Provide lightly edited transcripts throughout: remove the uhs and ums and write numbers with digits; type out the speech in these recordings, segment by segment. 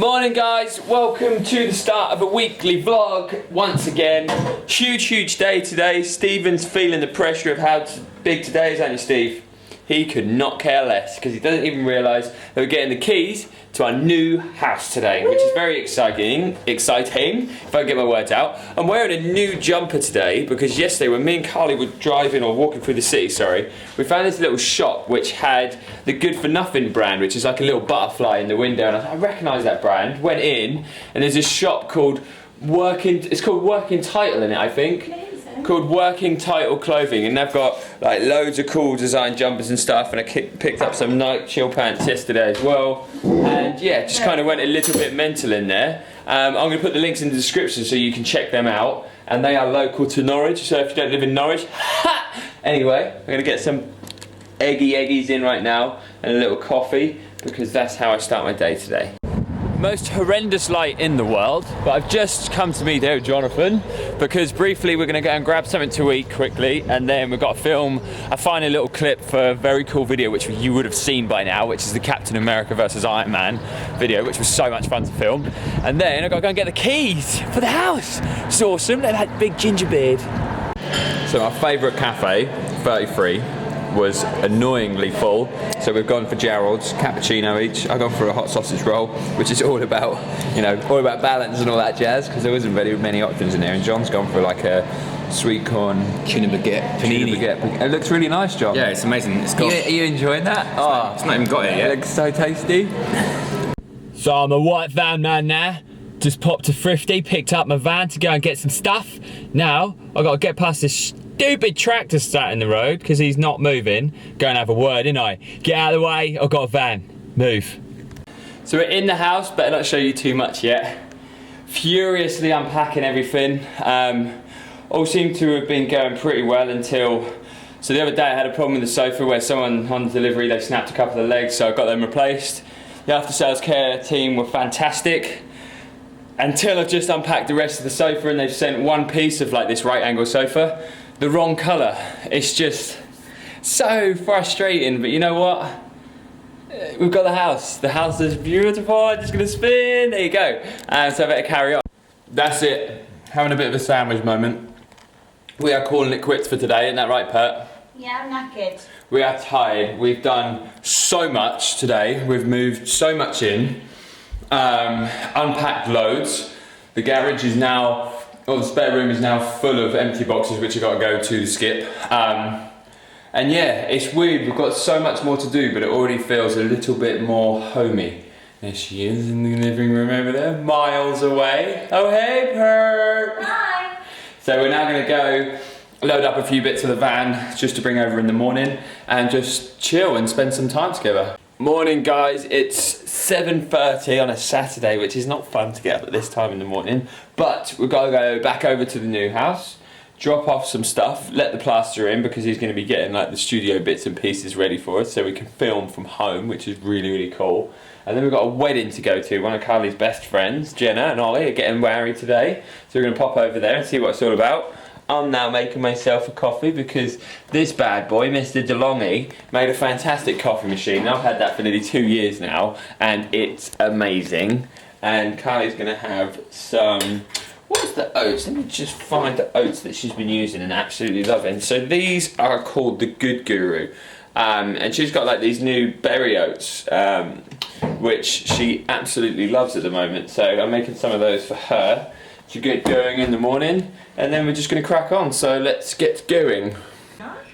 Morning guys, welcome to the start of a weekly vlog once again. Huge day today. Stephen's feeling the pressure of how big today is, aren't you, Steve? He could not care less because he doesn't even realise that we're getting the keys to our new house today, which is very exciting, if I can get my words out. I'm wearing a new jumper today because yesterday when me and Carly were driving or walking through the city, we found this little shop which had the Good For Nothing brand, which is like a little butterfly in the window, and I recognise that brand. Went in and there's a shop called Working Title in it, I think. Called Working Title Clothing, and they've got like loads of cool design jumpers and stuff, and I picked up some Nike chill pants yesterday as well, and yeah, just kind of went a little bit mental in there. I'm going to put the links in the description so you can check them out, and they are local to Norwich, so if you don't live in Norwich, anyway, I'm going to get some eggies in right now and a little coffee because that's how I start my day today. Most horrendous light in the world, but I've just come to meet there with Jonathan because briefly we're going to go and grab something to eat quickly, and then we've got to film a final little clip for a very cool video which you would have seen by now, which is the Captain America versus Iron Man video, which was so much fun to film. And then I've got to go and get the keys for the house. It's awesome. Look at that big ginger beard. So our favourite cafe, 33, was annoyingly full, so we've gone for Gerald's, cappuccino each. I've gone for a hot sausage roll, which is all about, you know, all about balance and all that jazz, because there wasn't very many options in there, and John's gone for like a sweet corn tuna baguette. It looks really nice, John. Yeah, it's amazing. It's got... Are you enjoying that? It's not even got it yet. It looks so tasty. So I'm a white van man now. Just popped to Thrifty, picked up my van to go and get some stuff. Now I've got to get past this stupid tractor sat in the road because he's not moving. Go and have a word, innit? Get out of the way, I've got a van. Move. So we're in the house, better not show you too much yet. Furiously unpacking everything. All seemed to have been going pretty well until... So the other day I had a problem with the sofa where someone on the delivery, they snapped a couple of legs, so I got them replaced. The after sales care team were fantastic. Until I've just unpacked the rest of the sofa and they've sent one piece of like this right angle sofa, the wrong colour. It's just so frustrating, but you know what? We've got the house. The house is beautiful, I'm just gonna spin, there you go. So I better carry on. That's it, having a bit of a sandwich moment. We are calling it quits for today, isn't that right, Pat? Yeah, I'm knackered. We are tired, we've done so much today, we've moved so much in. Unpacked loads. The garage is now, or the spare room is now full of empty boxes which I've got to go to the skip. And yeah, it's weird, we've got so much more to do, but it already feels a little bit more homey. There she is in the living room over there, miles away. Oh hey, Pert! Hi! So we're now going to go load up a few bits of the van just to bring over in the morning and just chill and spend some time together. Morning guys, it's 7:30 on a Saturday, which is not fun to get up at this time in the morning, but we've got to go back over to the new house, drop off some stuff, let the plasterer in because he's going to be getting like the studio bits and pieces ready for us so we can film from home, which is really cool. And then we've got a wedding to go to. One of Carly's best friends, Jenna and Ollie, are getting married today, so we're going to pop over there and see what it's all about. I'm now making myself a coffee because this bad boy, Mr. DeLongy, made a fantastic coffee machine. I've had that for nearly 2 years now, and it's amazing. And Carly's going to have some... What's the oats? Let me just find the oats that she's been using and absolutely loving. So these are called the Good Guru. And she's got like these new berry oats, which she absolutely loves at the moment. So I'm making some of those for her to get going in the morning, and then we're just going to crack on, so let's get going.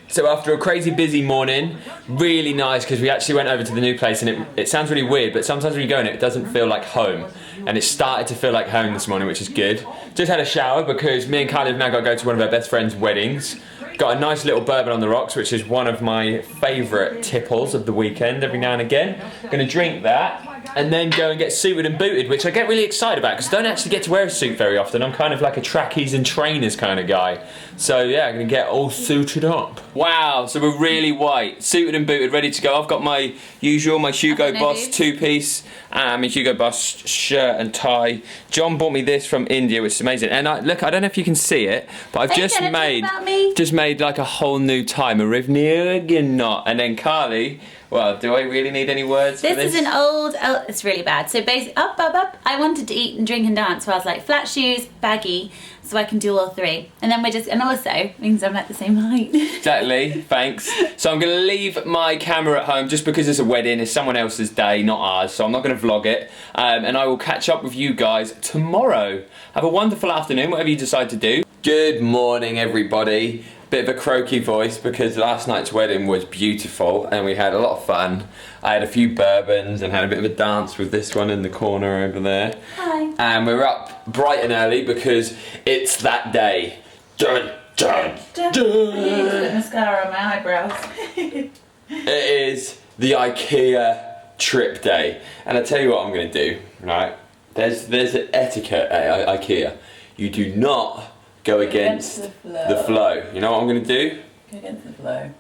So after a crazy busy morning, really nice because we actually went over to the new place, and it sounds really weird, but sometimes when you go in it doesn't feel like home, and it started to feel like home this morning, which is good. Just had a shower because me and Kylie have now got to go to one of our best friends' weddings. Got a nice little bourbon on the rocks, which is one of my favourite tipples of the weekend every now and again. Gonna drink that and then go and get suited and booted, which I get really excited about because I don't actually get to wear a suit very often. I'm kind of like a trackies and trainers kind of guy. So yeah, I'm gonna get all suited up. Wow, so we're really white, suited and booted, ready to go. I've got my usual, my Hugo Boss two-piece, my Hugo Boss shirt and tie. John bought me this from India, which is amazing. And look, I don't know if you can see it, but I've just made like a whole new tie, Marivnia knot. And then Carly Well, do I really need any words for this? This is an old, it's really bad. So basically, up. I wanted to eat and drink and dance, so I was like, flat shoes, baggy, so I can do all three. And then and also, means I'm like the same height. Exactly, thanks. So I'm going to leave my camera at home just because it's a wedding, it's someone else's day, not ours, so I'm not going to vlog it. And I will catch up with you guys tomorrow. Have a wonderful afternoon, whatever you decide to do. Good morning, everybody. Bit of a croaky voice because last night's wedding was beautiful and we had a lot of fun. I had a few bourbons and had a bit of a dance with this one in the corner over there. Hi. And we're up bright and early because it's that day. Dun, dun, dun. I need to put mascara on my eyebrows. It is the IKEA trip day. And I tell you what I'm going to do, right? There's an etiquette at IKEA. You do not go against the flow. You know what I'm going to do? Go against the flow.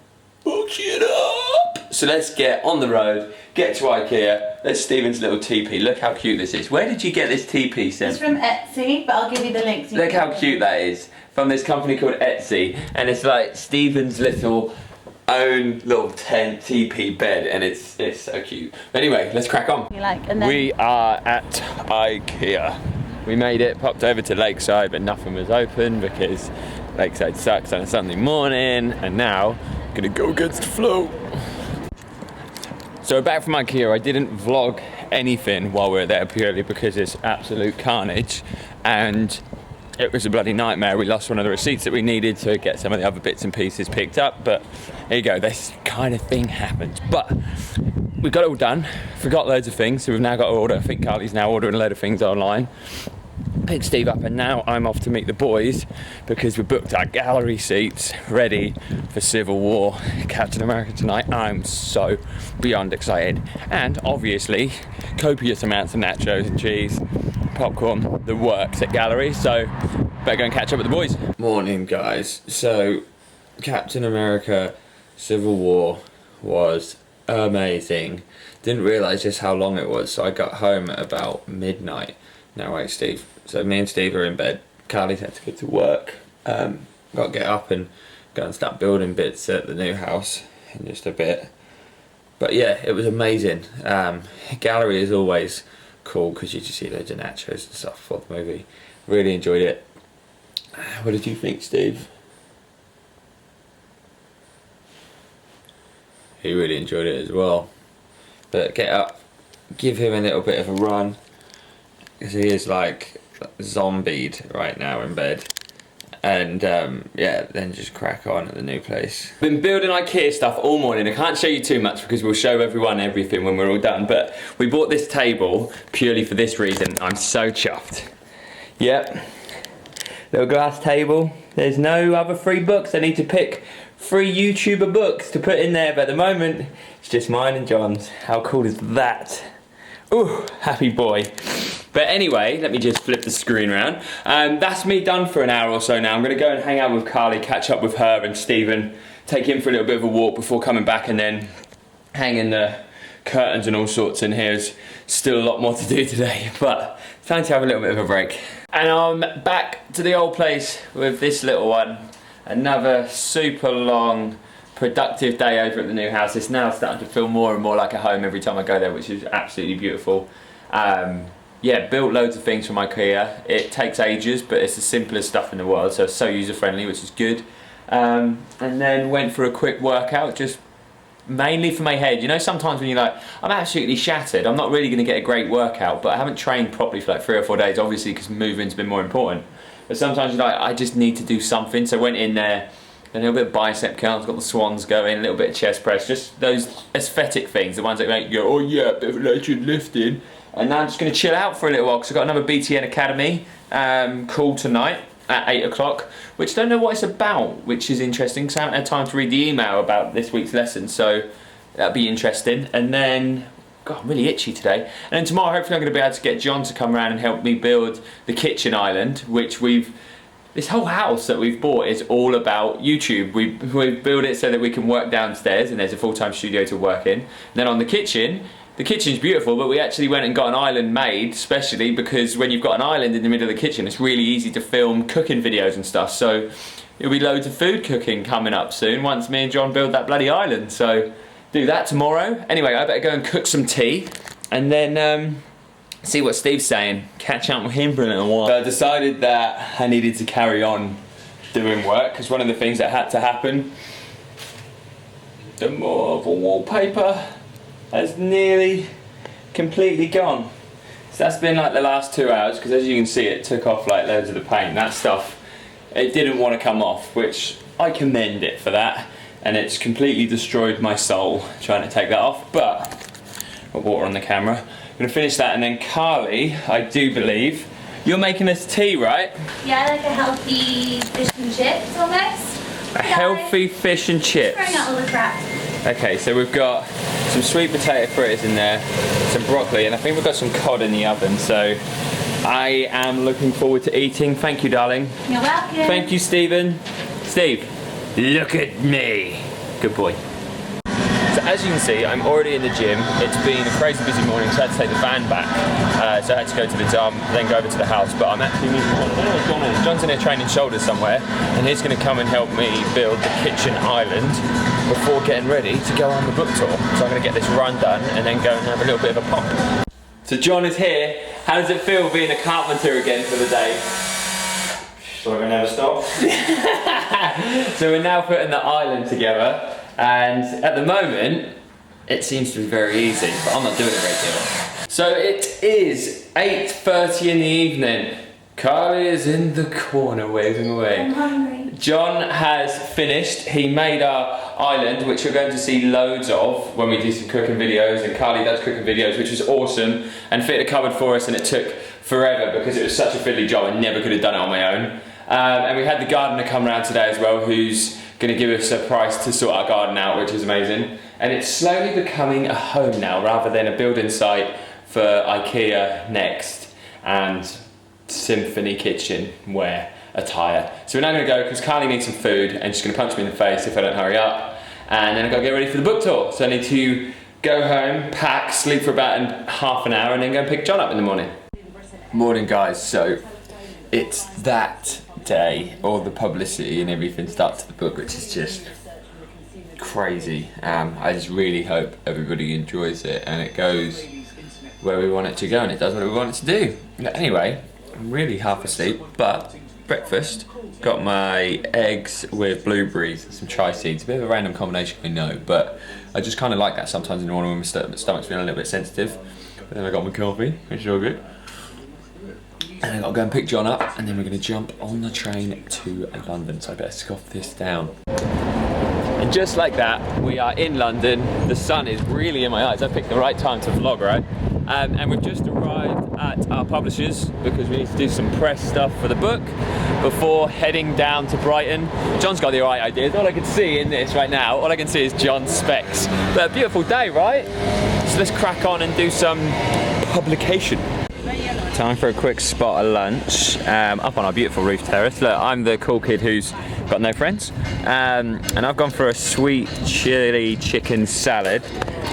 Book it up! So let's get on the road, get to IKEA. There's Stephen's little teepee. Look how cute this is. Where did you get this teepee, Sam? It's from Etsy, but I'll give you the link. So Look how cute that is. From this company called Etsy. And it's like Stephen's little own little tent teepee bed, and it's so cute. Anyway, let's crack on. We are at IKEA. We made it, popped over to Lakeside, but nothing was open because Lakeside sucks on a Sunday morning, and now I'm gonna go against the flow. So we're back from IKEA. I didn't vlog anything while we were there purely because it's absolute carnage, and it was a bloody nightmare. We lost one of the receipts that we needed to get some of the other bits and pieces picked up, but there you go, this kind of thing happens. But we got it all done, forgot loads of things, so we've now got to order. I think Carly's now ordering a load of things online. Picked Steve up, and now I'm off to meet the boys because we booked our gallery seats ready for Civil War, Captain America tonight. I'm so beyond excited. And obviously, copious amounts of nachos and cheese, popcorn, the works at gallery, so better go and catch up with the boys. Morning, guys. So, Captain America Civil War was amazing. Didn't realise just how long it was, so I got home at about midnight. No, wait, Steve. So me and Steve are in bed. Carly's had to go to work. Got to get up and go and start building bits at the new house in just a bit. But yeah, it was amazing. Gallery is always cool because you just see loads of nachos and stuff for the movie. Really enjoyed it. What did you think, Steve? He really enjoyed it as well. But get up, give him a little bit of a run, because he is like zombied right now in bed. And yeah, then just crack on at the new place. Been building IKEA stuff all morning. I can't show you too much because we'll show everyone everything when we're all done, but we bought this table purely for this reason. I'm so chuffed. Yep, little glass table. There's no other free books. I need to pick free YouTuber books to put in there, but at the moment it's just mine and John's. How cool is that? Ooh, happy boy. But anyway, let me just flip the screen around. That's me done for an hour or so now. I'm gonna go and hang out with Carly, catch up with her and Stephen, take him for a little bit of a walk before coming back, and then hanging the curtains and all sorts in here. There's still a lot more to do today, but it's time to have a little bit of a break. And I'm back to the old place with this little one. Another super long, productive day over at the new house. It's now starting to feel more and more like a home every time I go there, which is absolutely beautiful. Yeah, built loads of things from IKEA. It takes ages, but it's the simplest stuff in the world, so it's so user-friendly, which is good. And then went for a quick workout, just mainly for my head. You know, sometimes when you're like, I'm absolutely shattered, I'm not really going to get a great workout, but I haven't trained properly for like 3 or 4 days, obviously, because moving's been more important. But sometimes you're like, I just need to do something, so I went in there, a little bit of bicep curls, got the swans going, a little bit of chest press, just those aesthetic things, the ones that make you go, oh yeah, a bit of legend lifting. And now I'm just going to chill out for a little while because I've got another BTN Academy call tonight at 8 o'clock, which I don't know what it's about, which is interesting because I haven't had time to read the email about this week's lesson, so that'll be interesting. And then, God, I'm really itchy today. And then tomorrow, hopefully I'm going to be able to get John to come around and help me build the kitchen island, which this whole house that we've bought is all about YouTube. We've built it so that we can work downstairs and there's a full-time studio to work in. And then on the kitchen's beautiful, but we actually went and got an island made, especially because when you've got an island in the middle of the kitchen, it's really easy to film cooking videos and stuff. So there'll be loads of food cooking coming up soon once me and John build that bloody island. So do that tomorrow. Anyway, I better go and cook some tea and then see what Steve's saying. Catch up with him for a little while. So I decided that I needed to carry on doing work because one of the things that had to happen, the marble wallpaper has nearly completely gone. So that's been like the last 2 hours because as you can see it took off like loads of the paint. That stuff, it didn't want to come off, which I commend it for that. And it's completely destroyed my soul trying to take that off, but got water on the camera. I'm gonna finish that and then Carly, I do believe, you're making us tea, right? Yeah, like a healthy fish and chips almost. A healthy fish and chips. Throwing out all the crap. Okay, so we've got some sweet potato fritters in there, some broccoli, and I think we've got some cod in the oven, so I am looking forward to eating. Thank you, darling. You're welcome. Thank you, Stephen. Steve, look at me. Good boy. So as you can see, I'm already in the gym. It's been a crazy busy morning, so I had to take the van back. So I had to go to the gym, then go over to the house, but I'm actually meeting John. I don't know where John is. John's in there training shoulders somewhere, and he's gonna come and help me build the kitchen island before getting ready to go on the book tour. So I'm gonna get this run done and then go and have a little bit of a pop. So John is here. How does it feel being a carpenter again for the day? So we're never stop. So we're now putting the island together, and at the moment it seems to be very easy, but I'm not doing it regularly. So it is 8:30 in the evening. Carly is in the corner waving away. I'm hungry. John has finished. He made our island, which you're going to see loads of when we do some cooking videos, and Carly does cooking videos, which was awesome, and fit a cupboard for us, and it took forever because it was such a fiddly job. I never could have done it on my own. And we had the gardener come around today as well, who's going to give us a price to sort our garden out, which is amazing. And it's slowly becoming a home now, rather than a building site for IKEA next and Symphony kitchenware attire. So we're now going to go because Carly needs some food, and she's going to punch me in the face if I don't hurry up. And then I've got to get ready for the book tour. So I need to go home, pack, sleep for about half an hour, and then go and pick John up in the morning. Morning, guys. So it's that day, all the publicity and everything starts to the book, which is just crazy. I just really hope everybody enjoys it and it goes where we want it to go and it does what we want it to do. Anyway, I'm really half asleep, but breakfast, got my eggs with blueberries and some chia seeds. A bit of a random combination, I know, but I just kind of like that sometimes in the morning when my stomach's feeling a little bit sensitive. But then I got my coffee, which is all good. And I've got to go and pick John up, and then we're going to jump on the train to London, so I better scoff this down. And just like that, we are in London. The sun is really in my eyes. I picked the right time to vlog, right? And we've just arrived at our publishers because we need to do some press stuff for the book before heading down to Brighton. John's got the right ideas. All I can see in this right now, all I can see is John's specs. But a beautiful day, right? So let's crack on and do some publication. Time for a quick spot of lunch up on our beautiful roof terrace. Look, I'm the cool kid who's got no friends, and I've gone for a sweet chili chicken salad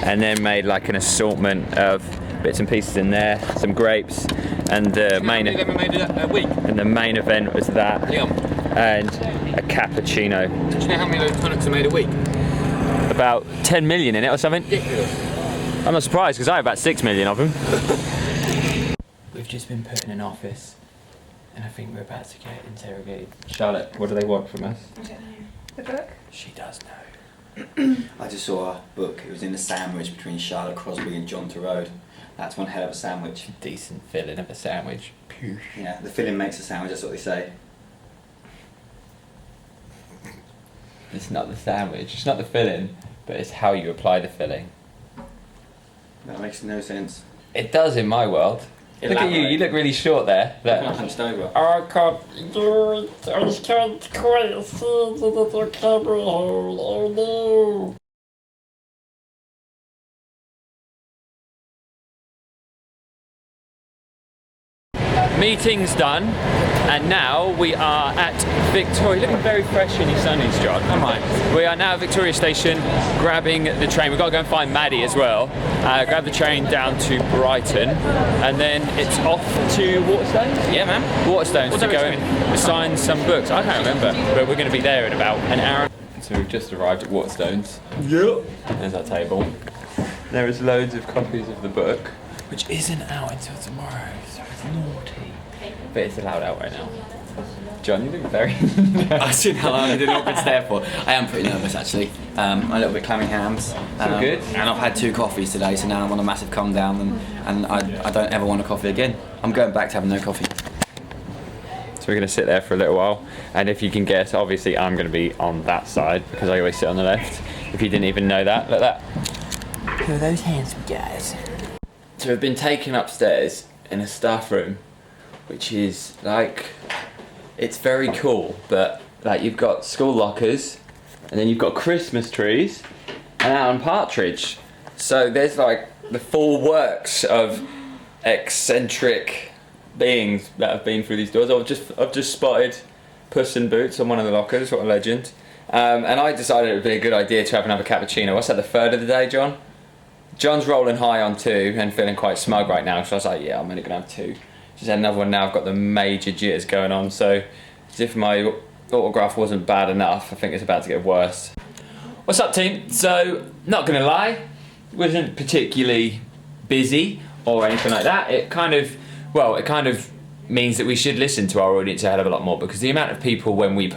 and then made like an assortment of bits and pieces in there, some grapes, and the main and the main event was that, and a cappuccino. Do you know how many of those products are made a week? About 10 million in it or something. I'm not surprised because I have about 6 million of them. We've just been put in an office and I think we're about to get interrogated. Charlotte, what do they want from us? I don't know. The book? She does know. I just saw a book. It was in a sandwich between Charlotte Crosby and John Turode. That's one hell of a sandwich. Decent filling of a sandwich. Yeah, the filling makes a sandwich, that's what they say. It's not the sandwich, it's not the filling, but it's how you apply the filling. That makes no sense. It does in my world. Look at you look really short there. Look. I'm hunched over. I can't do it, I can't quite see the little camera hole, oh no. Meeting's done, and now we are at Victoria. Looking very fresh in your sunnies, John. Am I? We are now at Victoria Station, grabbing the train. We've got to go and find Maddie as well. Grab the train down to Brighton, and then it's off to Waterstones? Yeah, man. Waterstones to go and sign some books. I can't remember, but we're going to be there in about an hour. So we've just arrived at Waterstones. Yep. There's our table. There is loads of copies of the book, which isn't out until tomorrow, so it's naughty. But it's allowed out right now. John, you look very... I see how long I didn't know what it's there for. I am pretty nervous actually. A little bit clammy hams. Good. And I've had 2 coffees today, so now I'm on a massive calm down, and I don't ever want a coffee again. I'm going back to having no coffee. So we're going to sit there for a little while, and if you can guess, obviously I'm going to be on that side because I always sit on the left. If you didn't even know that, look at that. Who are those handsome guys? So we've been taken upstairs in a staff room, which is like, it's very cool, but like you've got school lockers, and then you've got Christmas trees, and Alan Partridge. So there's like the full works of eccentric beings that have been through these doors. I've just spotted Puss in Boots on one of the lockers. What a legend! And I decided it would be a good idea to have another cappuccino. What's that, the third of the day, John? John's rolling high on 2 and feeling quite smug right now, so I was like, yeah, I'm only gonna have 2. Just had another one now. I've got the major jitters going on, so as if my autograph wasn't bad enough, I think it's about to get worse. What's up, team? So, not gonna lie, wasn't particularly busy or anything like that. It kind of means that we should listen to our audience a hell of a lot more, because the amount of people when we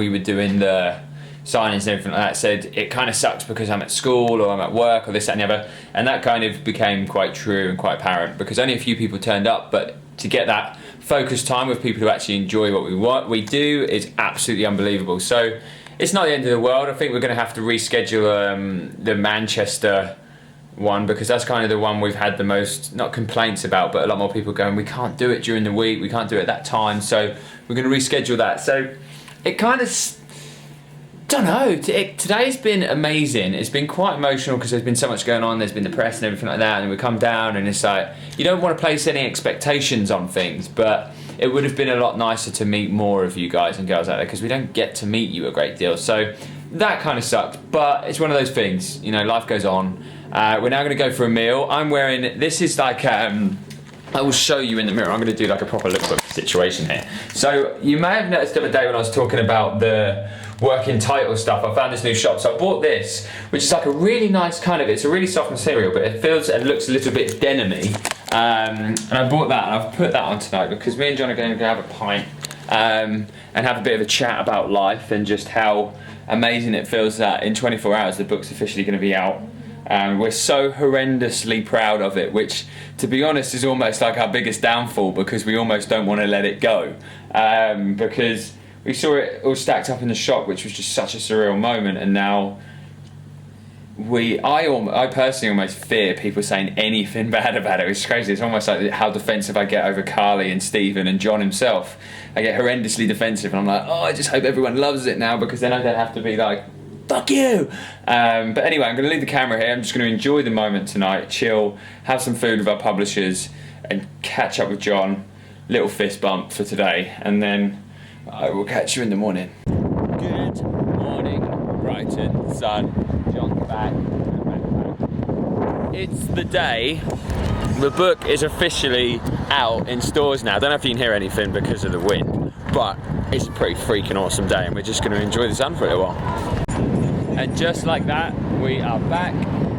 were doing the signings and everything like that said it kind of sucks because I'm at school or I'm at work or this, that and the other, and that kind of became quite true and quite apparent because only a few people turned up, but to get that focused time with people who actually enjoy what we do is absolutely unbelievable. So it's not the end of the world. I think we're going to have to reschedule the Manchester one, because that's kind of the one we've had the most, not complaints about, but a lot more people going, we can't do it during the week, we can't do it at that time, so we're going to reschedule that. So it kind of, don't know, today's been amazing. It's been quite emotional because there's been so much going on, there's been the press and everything like that, and we come down and it's like, you don't want to place any expectations on things, but it would have been a lot nicer to meet more of you guys and girls out there because we don't get to meet you a great deal. So that kind of sucked, but it's one of those things, you know, life goes on. We're now going to go for a meal. I'm wearing, this is like, I will show you in the mirror. I'm going to do like a proper lookbook situation here. So you may have noticed the other day when I was talking about the working title stuff, I found this new shop. So I bought this, which is like a really nice kind of, it's a really soft material, but it feels and looks a little bit denim-y. And I bought that and I've put that on tonight because me and John are going to have a pint and have a bit of a chat about life and just how amazing it feels that in 24 hours the book's officially going to be out. We're so horrendously proud of it, which to be honest is almost like our biggest downfall because we almost don't want to let it go, because we saw it all stacked up in the shop, which was just such a surreal moment, and now I personally almost fear people saying anything bad about it. It's crazy. It's almost like how defensive I get over Carly and Stephen and John himself. I get horrendously defensive and I'm like, oh, I just hope everyone loves it now, because then I don't have to be like, fuck you. But anyway, I'm going to leave the camera here. I'm just going to enjoy the moment tonight, chill, have some food with our publishers and catch up with John. Little fist bump for today, and then I will catch you in the morning. Good morning, Brighton, sun. John's back. It's the day. The book is officially out in stores now. I don't know if you can hear anything because of the wind, but it's a pretty freaking awesome day and we're just going to enjoy the sun for a little while. And just like that, we are back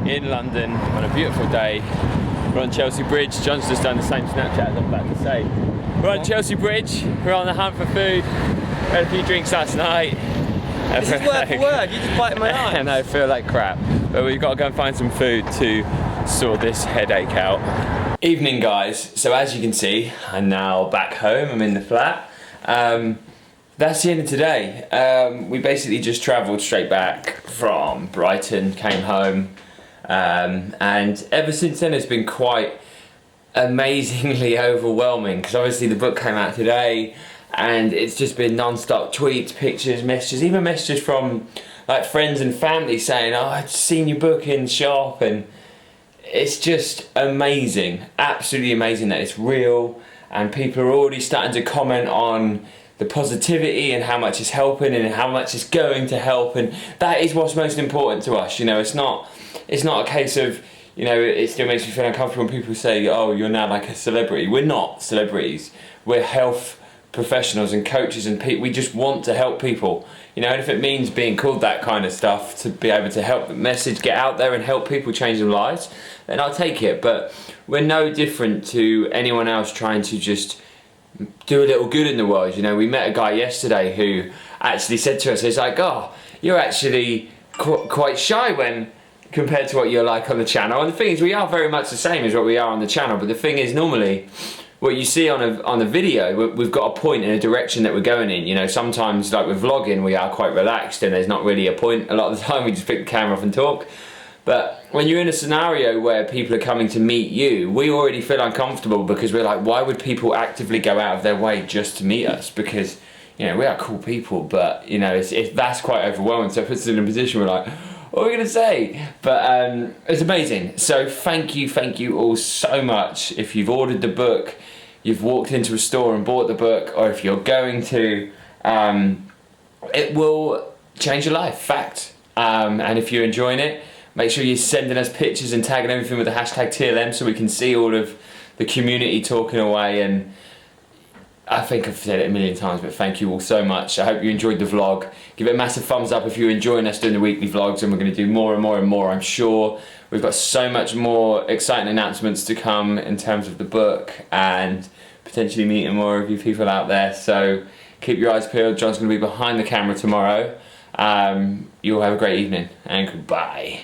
in London on a beautiful day. We're on Chelsea Bridge. John's just done the same Snapchat as I'm about to say. We're on Chelsea Bridge. We're on the hunt for food. We had a few drinks last night. This is word for word. You just biting my eye. And I feel like crap. But we've got to go and find some food to sort this headache out. Evening, guys. So as you can see, I'm now back home. I'm in the flat. That's the end of today. We basically just travelled straight back from Brighton, came home, and ever since then it's been quite amazingly overwhelming because obviously the book came out today and it's just been non-stop tweets, pictures, messages, even messages from like friends and family saying, oh, I've seen your book in shop, and it's just amazing, absolutely amazing that it's real and people are already starting to comment on the positivity and how much it's helping and how much it's going to help, and that is what's most important to us. You know, it's not a case of, you know, it still makes me feel uncomfortable when people say, oh, you're now like a celebrity. We're not celebrities. We're health professionals and coaches and we just want to help people, you know, and if it means being called that kind of stuff to be able to help the message get out there and help people change their lives, then I'll take it. But we're no different to anyone else trying to just do a little good in the world. You know, we met a guy yesterday who actually said to us, he's like, oh, you're actually quite shy when compared to what you're like on the channel. And the thing is, we are very much the same as what we are on the channel, but the thing is, normally what you see on the video, we've got a point in a direction that we're going in. You know, sometimes like with vlogging, we are quite relaxed and there's not really a point. A lot of the time we just pick the camera up and talk. But when you're in a scenario where people are coming to meet you, we already feel uncomfortable because we're like, why would people actively go out of their way just to meet us? Because, you know, we are cool people, but, you know, that's quite overwhelming. So it puts us in a position where we're like, what are we going to say? But it's amazing. So thank you all so much. If you've ordered the book, you've walked into a store and bought the book, or if you're going to, it will change your life, fact. And if you're enjoying it, make sure you're sending us pictures and tagging everything with the hashtag TLM so we can see all of the community talking away. And I think I've said it a million times, but thank you all so much. I hope you enjoyed the vlog. Give it a massive thumbs up if you're enjoying us doing the weekly vlogs, and we're going to do more and more and more, I'm sure. We've got so much more exciting announcements to come in terms of the book and potentially meeting more of you people out there. So keep your eyes peeled. John's going to be behind the camera tomorrow. You all have a great evening and goodbye.